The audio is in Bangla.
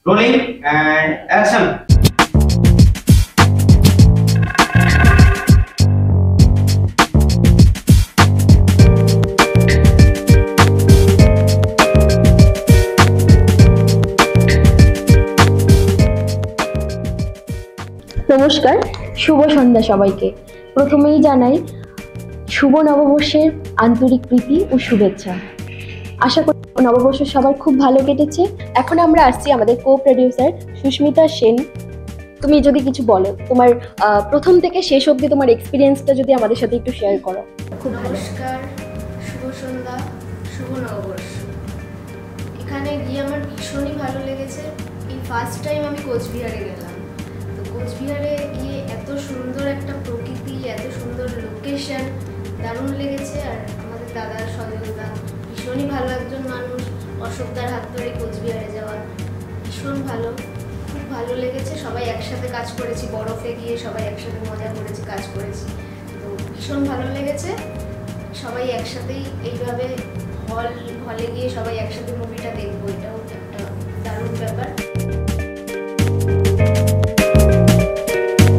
Rolling and action. নমস্কার, শুভ সন্ধ্যা সবাইকে। প্রথমেই জানাই শুভ নববর্ষের আন্তরিক প্রীতি ও শুভেচ্ছা। আশা করি নববর্ষ সবার খুব ভালো কেটেছে। এখন আমরা আসছি আমাদের কো প্রডিউসার সুস্মিতা সেন। তুমি যদি কিছু বলো, তোমার প্রথম থেকে শেষ অবধি তোমার এক্সপিরিয়েন্সটা যদি আমাদের সাথে একটু শেয়ার করো। খুব নমস্কার, শুভ সন্ধ্যা, শুভ নববর্ষ। এখানে গিয়ে আমার ভীষণই ভালো লেগেছে। এই ফার্স্ট টাইম আমি কোচবিহারে গেলাম। তো কোচবিহারে গিয়ে এত সুন্দর একটা প্রকৃতি, এত সুন্দর লোকেশন, দারুণ লেগেছে। আর আমাদের দাদার সজলদা ভীষণই ভালো একজন মানুষ। অশোকদার হাত ধরে কোচবিহারে যাওয়া ভীষণ ভালো, খুব ভালো লেগেছে। সবাই একসাথে কাজ করেছি, বরফে গিয়ে সবাই একসাথে মজা করেছি, কাজ করেছি। তো ভীষণ ভালো লেগেছে। সবাই একসাথেই এইভাবে হলে গিয়ে সবাই একসাথে মুভিটা দেখবো, এটাও